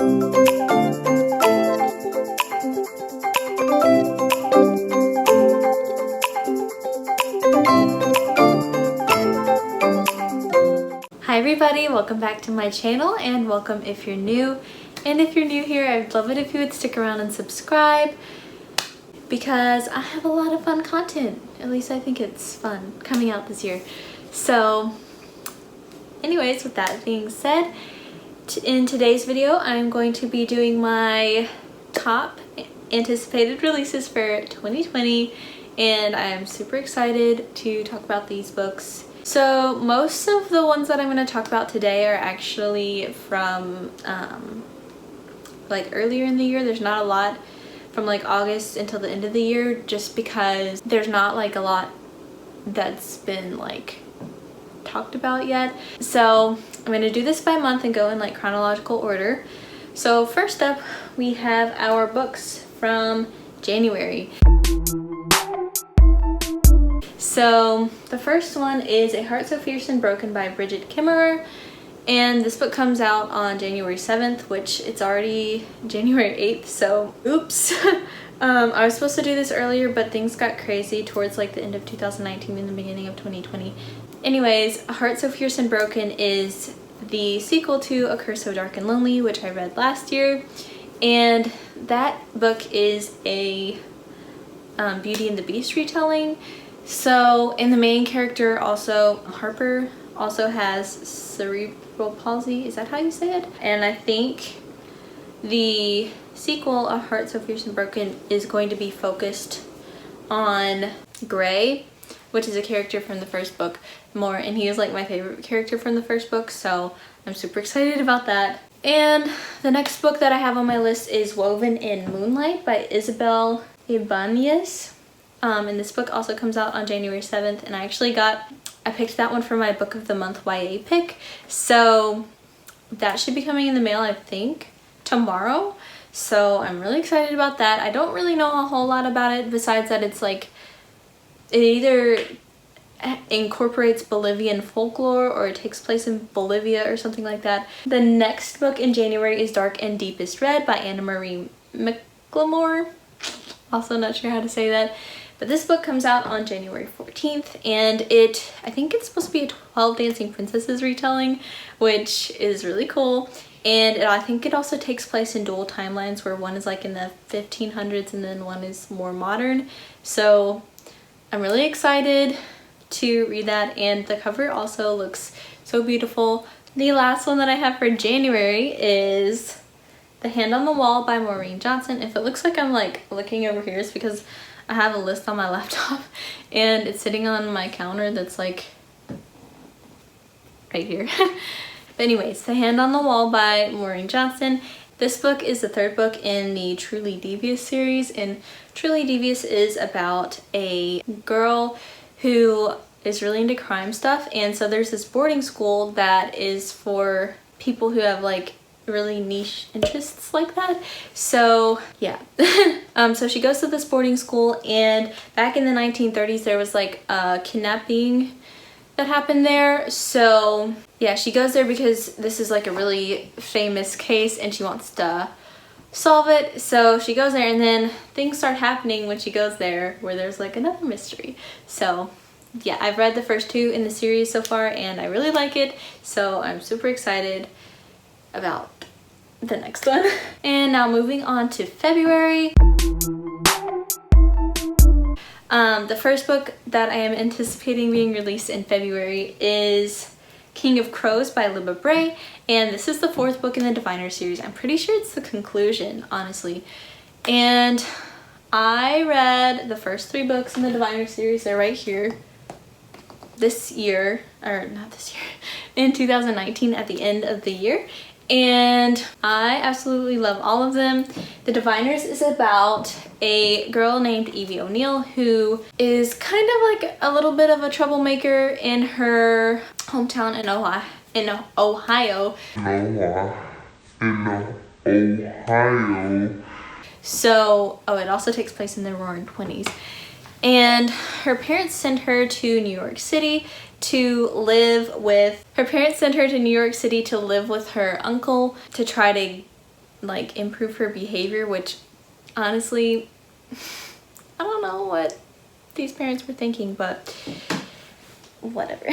Hi everybody, welcome back to my channel and welcome if you're new. And if you're new here, I'd love it if you would stick around and subscribe because I have a lot of fun content. At least I think it's fun coming out this year. So anyways, with that being said, in today's video I'm going to be doing my top anticipated releases for 2020 and I am super excited to talk about these books. So most of the ones that I'm going to talk about today are actually from like earlier in the year. There's not a lot from like August until the end of the year just because there's not like a lot that's been like talked about yet. So I'm going to do this by month and go in like chronological order. So first up we have our books from January. So the first one is A Heart So Fierce and Broken by Bridget Kimmerer, and this book comes out on January 7th, which it's already January 8th, so oops. I was supposed to do this earlier, but things got crazy towards like the end of 2019 and the beginning of 2020. Anyways, A Heart So Fierce and Broken is the sequel to A Curse So Dark and Lonely, which I read last year, and that book is a Beauty and the Beast retelling. So, and the main character also, Harper, also has cerebral palsy. Is that how you say it? And I think the sequel, A Heart So Fierce and Broken, is going to be focused on Gray, which is a character from the first book more, and he is like my favorite character from the first book, so I'm super excited about that. And the next book that I have on my list is Woven in Moonlight by Isabel Ibanez. And this book also comes out on January 7th, and I picked that one for my Book of the Month YA pick, so that should be coming in the mail I think tomorrow, so I'm really excited about that. I don't really know a whole lot about it besides that it's like it either incorporates Bolivian folklore or it takes place in Bolivia or something like that. The next book in January is Dark and Deepest Red by Anna Marie McLemore. Also not sure how to say that. But this book comes out on January 14th, and I think it's supposed to be a 12 Dancing Princesses retelling, which is really cool. And I think it also takes place in dual timelines where one is like in the 1500s and then one is more modern. So I'm really excited to read that, and the cover also looks so beautiful. The last one that I have for January is The Hand on the Wall by Maureen Johnson. If it looks like I'm like looking over here, it's because I have a list on my laptop and it's sitting on my counter that's like right here. But anyways, The Hand on the Wall by Maureen Johnson. This book is the third book in the Truly Devious series, and Truly Devious is about a girl who is really into crime stuff, and so there's this boarding school that is for people who have like really niche interests like that. So yeah. So she goes to this boarding school, and back in the 1930s there was like a kidnapping that happened there. So yeah, she goes there because this is like a really famous case and she wants to solve it. So she goes there, and then things start happening when she goes there where there's like another mystery. So yeah, I've read the first two in the series so far and I really like it, so I'm super excited about the next one. And now moving on to February. The first book that I am anticipating being released in February is King of Crows by Libba Bray, and this is the fourth book in the Diviner series. I'm pretty sure it's the conclusion, honestly. And I read the first three books in the Diviner series. They're right here. This year, or not this year, in 2019 at the end of the year. And I absolutely love all of them. The Diviners is about a girl named Evie O'Neill who is kind of like a little bit of a troublemaker in her hometown in Ohio. So, it also takes place in the Roaring 20s. And her parents sent her to New York City to live with her uncle to try to like improve her behavior, which honestly, I don't know what these parents were thinking, but whatever.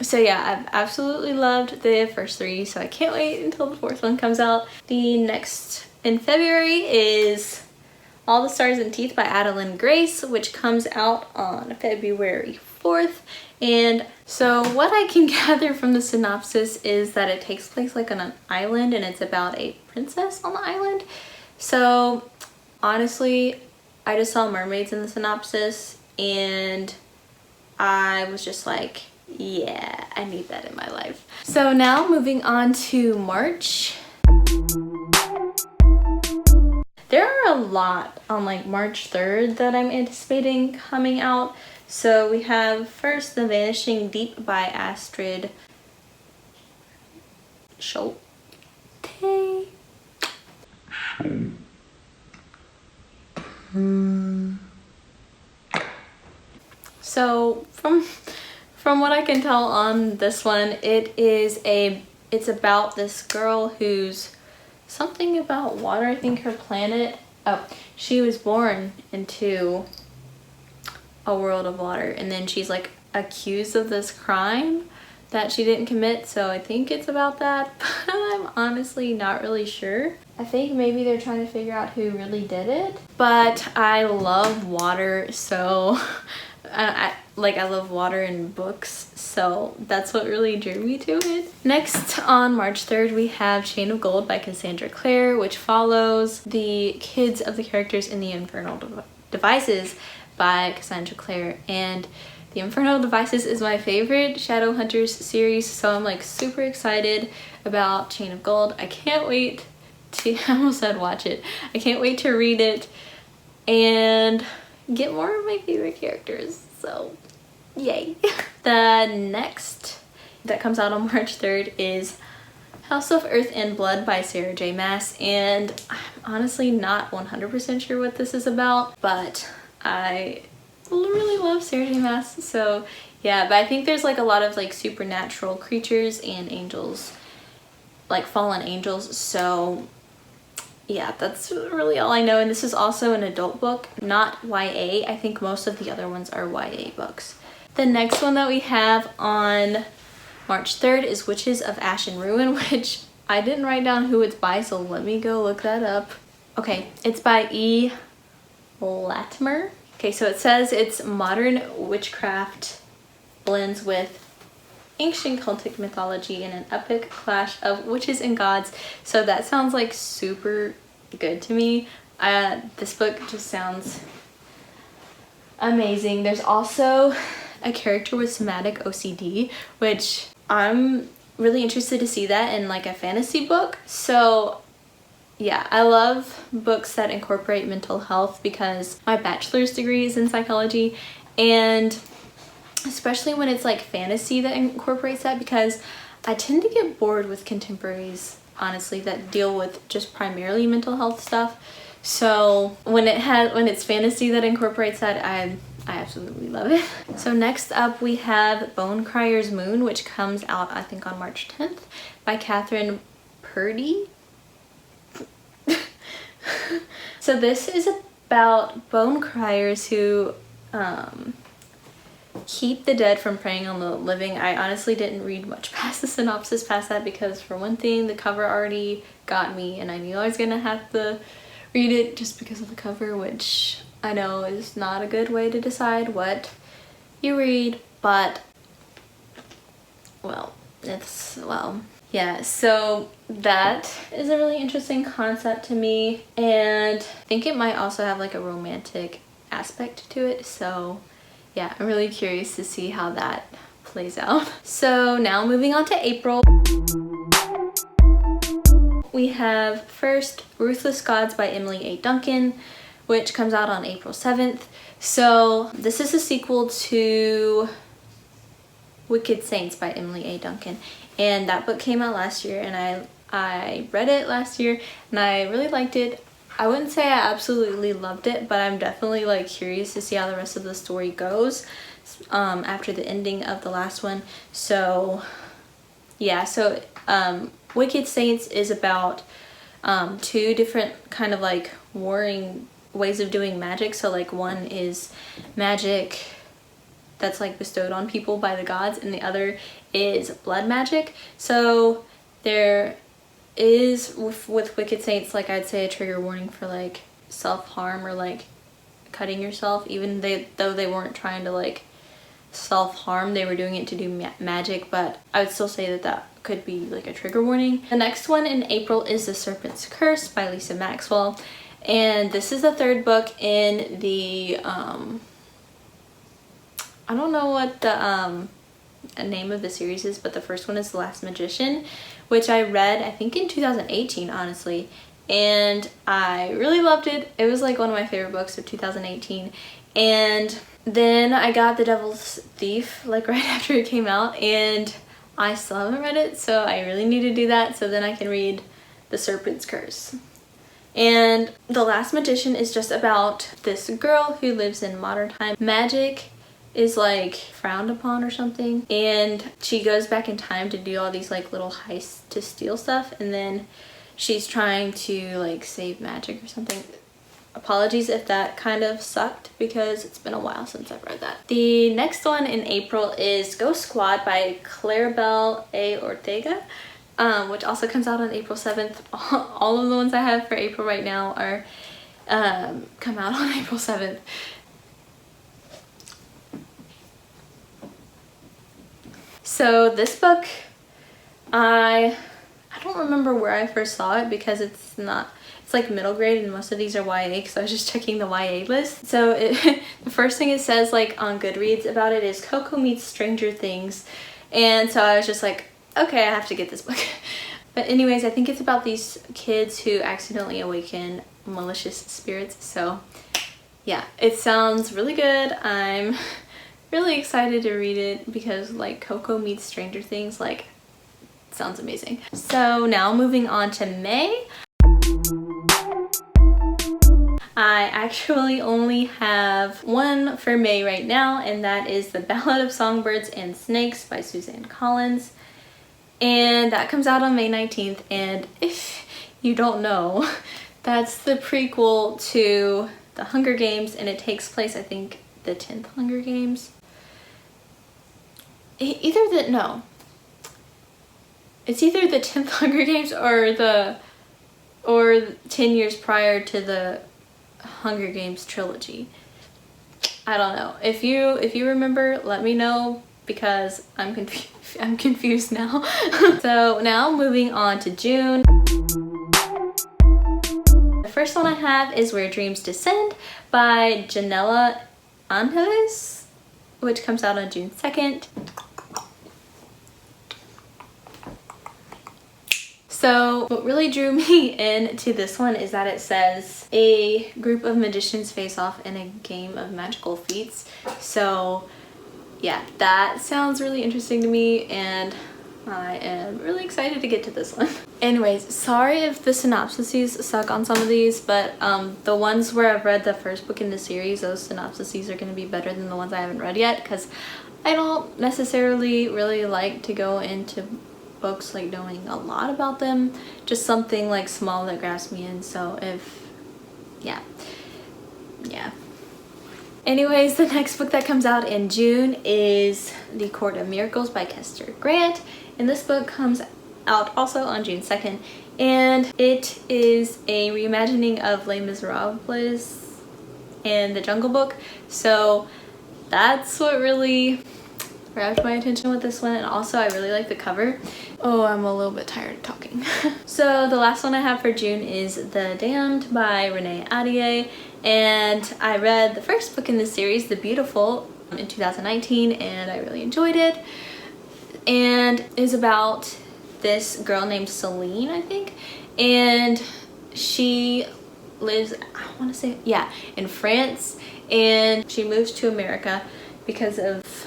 So yeah, I've absolutely loved the first 3, so I can't wait until the 4th one comes out. The next in February is All the Stars and Teeth by Adeline Grace, which comes out on February 4th. And so what I can gather from the synopsis is that it takes place like on an island, and it's about a princess on the island. So honestly, I just saw mermaids in the synopsis and I was just like, yeah, I need that in my life. So now moving on to March. There are a lot on like March 3rd that I'm anticipating coming out. So we have first The Vanishing Deep by Astrid Schulte. So from what I can tell on this one, it's about this girl who's something about water. I think her planet, she was born into a world of water, and then she's like accused of this crime that she didn't commit, so I think it's about that, but I'm honestly not really sure. I think maybe they're trying to figure out who really did it, but I love water, so I love water and books, so that's what really drew me to it. Next on March 3rd, we have Chain of Gold by Cassandra Clare, which follows the kids of the characters in the Infernal Devices by Cassandra Clare, and the Infernal Devices is my favorite Shadowhunters series, so I'm like super excited about Chain of Gold. I can't wait to, I almost said watch it. I can't wait to read it and get more of my favorite characters, so yay. The next that comes out on March 3rd is House of Earth and Blood by Sarah J. Maas, and I'm honestly not 100% sure what this is about, but I really love Sarah J. Maas, so yeah. But I think there's like a lot of like supernatural creatures and angels, like fallen angels, so yeah, that's really all I know. And this is also an adult book, not YA. I think most of the other ones are YA books. The next one that we have on March 3rd is Witches of Ash and Ruin, which I didn't write down who it's by, so let me go look that up. Okay, it's by E. Latimer. Okay, so it says it's modern witchcraft blends with ancient Celtic mythology in an epic clash of witches and gods. So that sounds like super good to me. This book just sounds amazing. There's also a character with somatic OCD, which I'm really interested to see that in like a fantasy book. So yeah, I love books that incorporate mental health because my bachelor's degree is in psychology, and especially when it's like fantasy that incorporates that, because I tend to get bored with contemporaries, honestly, that deal with just primarily mental health stuff. So when it's fantasy that incorporates that, I absolutely love it. So next up we have Bone Crier's Moon, which comes out I think on March 10th by Catherine Purdy. So this is about bone criers who keep the dead from preying on the living. I honestly didn't read much past the synopsis past that, because for one thing, the cover already got me and I knew I was gonna have to read it just because of the cover, which I know is not a good way to decide what you read, but well, yeah, so that is a really interesting concept to me, and I think it might also have like a romantic aspect to it, so yeah, I'm really curious to see how that plays out. So now moving on to April. We have first Ruthless Gods by Emily A. Duncan, which comes out on April 7th. So this is a sequel to Wicked Saints by Emily A. Duncan, and that book came out last year, and I read it last year and I really liked it. I wouldn't say I absolutely loved it, but I'm definitely like curious to see how the rest of the story goes after the ending of the last one. So yeah, so Wicked Saints is about two different kind of like warring ways of doing magic. So like one is magic that's like bestowed on people by the gods, and the other is blood magic. So there is with Wicked Saints, like I'd say a trigger warning for like self-harm or like cutting yourself, even though they weren't trying to like self-harm, they were doing it to do magic, but I would still say that that could be like a trigger warning. The next one in April is The Serpent's Curse by Lisa Maxwell, and this is the third book in the I don't know what the name of the series is, but the first one is The Last Magician, which I read I think in 2018 honestly, and I really loved it. It was like one of my favorite books of 2018. And then I got The Devil's Thief like right after it came out, and I still haven't read it, so I really need to do that so then I can read The Serpent's Curse. And The Last Magician is just about this girl who lives in modern time. Magic is like frowned upon or something, and she goes back in time to do all these like little heists to steal stuff, and then she's trying to like save magic or something. Apologies if that kind of sucked because it's been a while since I've read that. The next one in April is Ghost Squad by Claribel A. Ortega, which also comes out on April 7th. All of the ones I have for April right now are come out on April 7th. So this book, I don't remember where I first saw it because it's like middle grade and most of these are YA, because I was just checking the YA list. So the first thing it says like on Goodreads about it is Coco meets Stranger Things, and so I was just like, okay, I have to get this book. But anyways, I think it's about these kids who accidentally awaken malicious spirits. So yeah, it sounds really good. I'm really excited to read it because like Coco meets Stranger Things, like, sounds amazing. So now moving on to May. I actually only have one for May right now, and that is The Ballad of Songbirds and Snakes by Suzanne Collins. And that comes out on May 19th, and if you don't know, that's the prequel to The Hunger Games, and it takes place, I think, the 10th Hunger Games. It's either the 10th Hunger Games or 10 years prior to the Hunger Games trilogy. I don't know. If you remember, let me know because I'm confused now. So now moving on to June. The first one I have is Where Dreams Descend by Janella Angeles, which comes out on June 2nd. So what really drew me into this one is that it says a group of magicians face off in a game of magical feats. So yeah, that sounds really interesting to me, and I am really excited to get to this one. Anyways, sorry if the synopses suck on some of these, but the ones where I've read the first book in the series, those synopses are going to be better than the ones I haven't read yet, because I don't necessarily really like to go into books like knowing a lot about them, just something like small that grabs me in. So yeah. Anyways, the next book that comes out in June is The Court of Miracles by Kester Grant, and this book comes out also on June 2nd, and it is a reimagining of Les Miserables and The Jungle Book. So that's what really grabbed my attention with this one, and also I really like the cover. Oh, I'm a little bit tired of talking. So the last one I have for June is The Damned by Renee Ahdieh, and I read the first book in this series, The Beautiful, in 2019, and I really enjoyed it. And it's about this girl named Celine, I think, and she lives, I want to say, yeah, in France, and she moves to America because of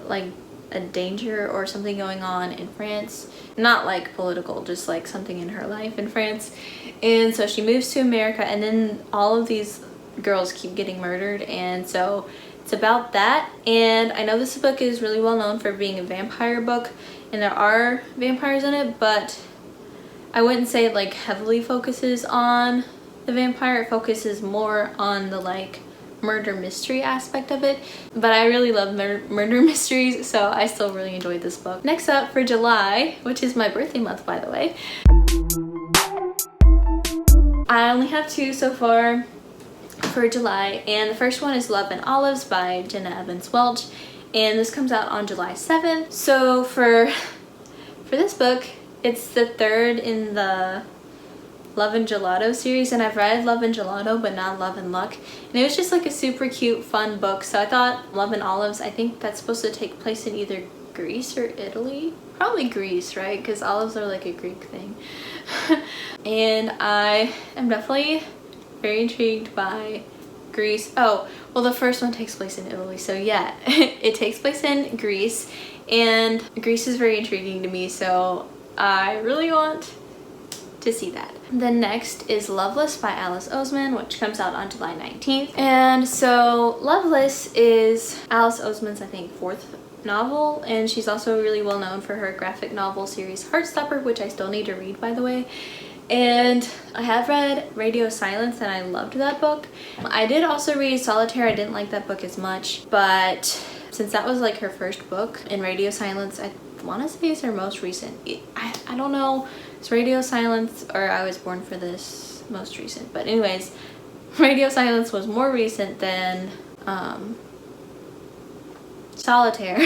like a danger or something going on in France. Not like political, just like something in her life in France. And so she moves to America, and then all of these girls keep getting murdered, and so it's about that. And I know this book is really well known for being a vampire book, and there are vampires in it, but I wouldn't say it like heavily focuses on the vampire. It focuses more on the like murder mystery aspect of it, but I really love murder mysteries, so I still really enjoyed this book. Next up for July, which is my birthday month by the way, I only have 2 so far for July, and the first one is Love and Olives by Jenna Evans Welch, and this comes out on July 7th. So for this book, it's the 3rd in the Love and Gelato series, and I've read Love and Gelato but not Love and Luck, and it was just like a super cute fun book. So I thought Love and Olives, I think that's supposed to take place in either Greece or Italy, probably Greece, right, because olives are like a Greek thing. And I am definitely very intrigued by Greece. Oh well, the first one takes place in Italy, so yeah. It takes place in Greece, and Greece is very intriguing to me, so I really want to see that. Then next is Loveless by Alice Oseman, which comes out on July 19th. And so Loveless is Alice Oseman's, I think, 4th novel, and she's also really well known for her graphic novel series Heartstopper, which I still need to read by the way. And I have read Radio Silence and I loved that book. I did also read Solitaire. I didn't like that book as much, but since that was like her first book, and Radio Silence I want to say is her most recent. I don't know, it's Radio Silence or I Was Born for This most recent, but anyways, Radio Silence was more recent than Solitaire.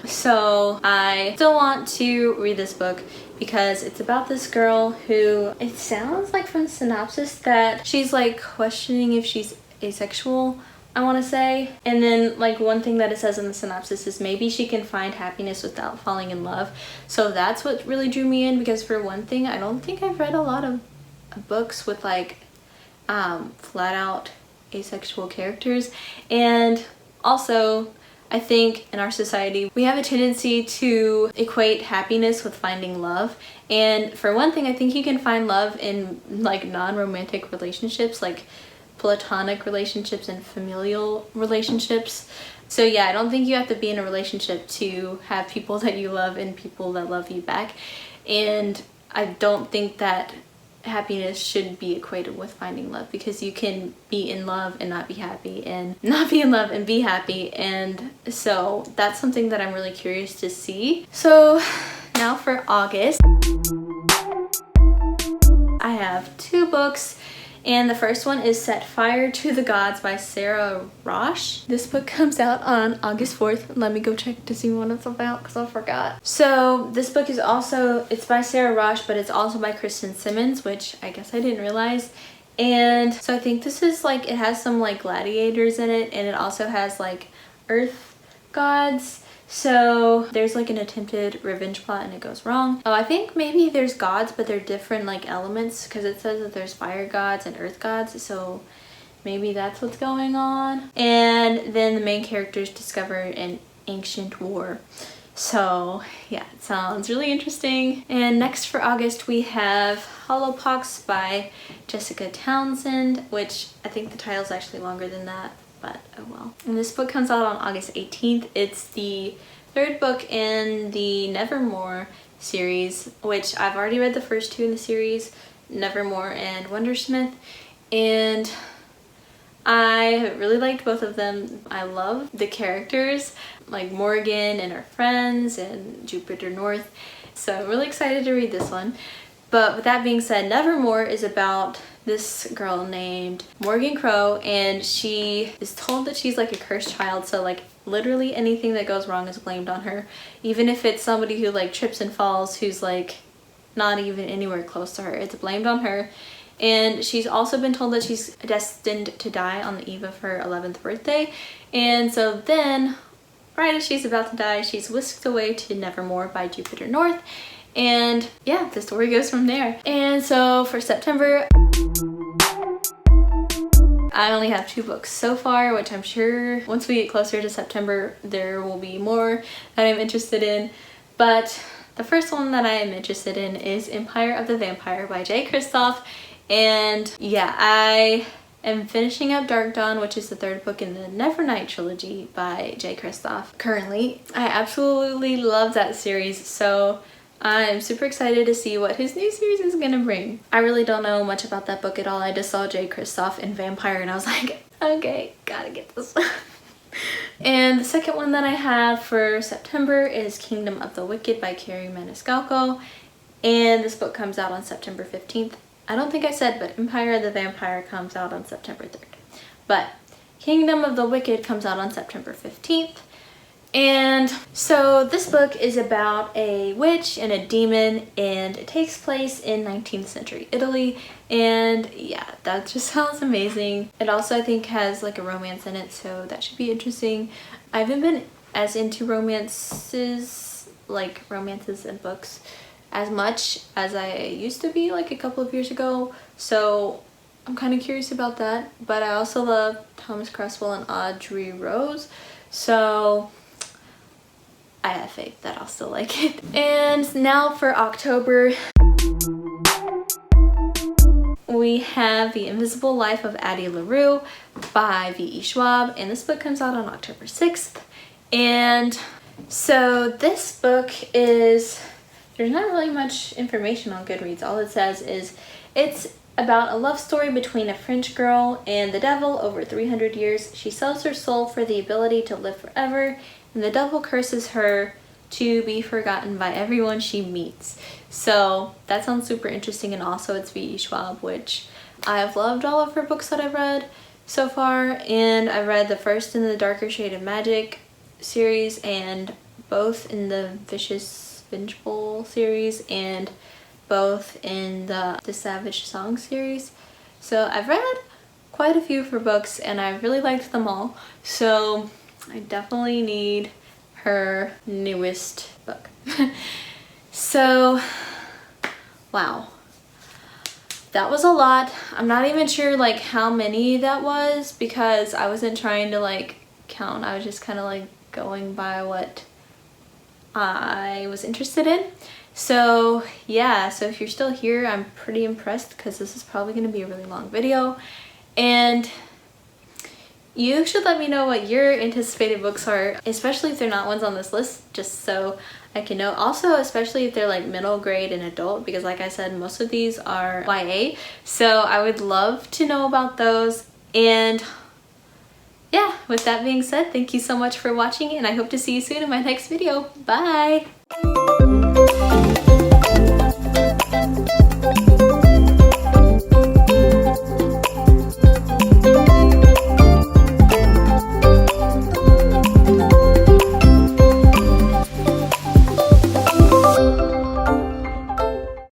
So I still want to read this book because it's about this girl who, it sounds like from the synopsis that she's like questioning if she's asexual, I want to say. And then like one thing that it says in the synopsis is maybe she can find happiness without falling in love. So that's what really drew me in, because for one thing, I don't think I've read a lot of books with like flat out asexual characters. And also I think in our society we have a tendency to equate happiness with finding love, and for one thing I think you can find love in like non-romantic relationships, like platonic relationships and familial relationships. So yeah, I don't think you have to be in a relationship to have people that you love and people that love you back, and I don't think that happiness should be equated with finding love, because you can be in love and not be happy, and not be in love and be happy. And so that's something that I'm really curious to see. So now for August, I have 2 books, and the first one is Set Fire to the Gods by Sarah Rosh. This book comes out on August 4th. Let me go check to see what it's about because I forgot. So this book is also, it's by Sarah Rosh, but it's also by Kristen Simmons, which I guess I didn't realize. And so I think this is like, it has some like gladiators in it, and it also has like earth gods. So there's like an attempted revenge plot and it goes wrong. Oh, I think maybe there's gods, but they're different like elements, because it says that there's fire gods and earth gods, so maybe that's what's going on. And then the main characters discover an ancient war. So yeah, it sounds really interesting. And next for August we have Hollowpox by Jessica Townsend, which I think the title is actually longer than that, but oh well. And this book comes out on August 18th. It's the 3rd book in the Nevermore series, which I've already read the first 2 in the series, Nevermore and Wondersmith, and I really liked both of them. I love the characters, like Morgan and her friends and Jupiter North, so I'm really excited to read this one. But with that being said, Nevermore is about this girl named Morgan Crow, and she is told that she's like a cursed child, so like literally anything that goes wrong is blamed on her, even if it's somebody who like trips and falls who's like not even anywhere close to her, it's blamed on her. And she's also been told that she's destined to die on the eve of her 11th birthday, and so then right as she's about to die, she's whisked away to Nevermore by Jupiter North. And yeah, the story goes from there. And so for September, I only have 2 books so far, which I'm sure once we get closer to September, there will be more that I'm interested in. But the first one that I am interested in is Empire of the Vampire by Jay Kristoff. And yeah, I am finishing up Dark Dawn, which is the 3rd book in the Nevernight trilogy by Jay Kristoff currently. I absolutely love that series, so I'm super excited to see what his new series is gonna bring. I really don't know much about that book at all. I just saw J. Kristoff in Vampire and I was like, okay, gotta get this. And the second one that I have for September is Kingdom of the Wicked by Carrie Maniscalco. And this book comes out on September 15th. I don't think I said, but Empire of the Vampire comes out on September 3rd. But Kingdom of the Wicked comes out on September 15th. And so this book is about a witch and a demon, and it takes place in 19th century Italy. And yeah, that just sounds amazing. It also I think has like a romance in it, so that should be interesting. I haven't been as into romances and books as much as I used to be like a couple of years ago, so I'm kind of curious about that. But I also love Thomas Cresswell and Audrey Rose, so I have faith that I'll still like it. And now for October, we have The Invisible Life of Addie LaRue by V.E. Schwab, and this book comes out on October 6th. And so this book is, there's not really much information on Goodreads. All it says is it's about a love story between a French girl and the devil over 300 years. She sells her soul for the ability to live forever, and the devil curses her to be forgotten by everyone she meets. So that sounds super interesting, and also it's V.E. Schwab, which I've loved all of her books that I've read so far, and I read the first in the Darker Shade of Magic series and both in the Vengeful series and both in the Savage Song series. So I've read quite a few of her books and I really liked them all. So I definitely need her newest book. So, wow. That was a lot. I'm not even sure like how many that was because I wasn't trying to like count. I was just kind of like going by what I was interested in. So yeah, so if you're still here, I'm pretty impressed because this is probably going to be a really long video. And you should let me know what your anticipated books are, especially if they're not ones on this list, just so I can know. Also, especially if they're like middle grade and adult, because like I said, most of these are YA. So I would love to know about those. And yeah, with that being said, thank you so much for watching and I hope to see you soon in my next video. Bye!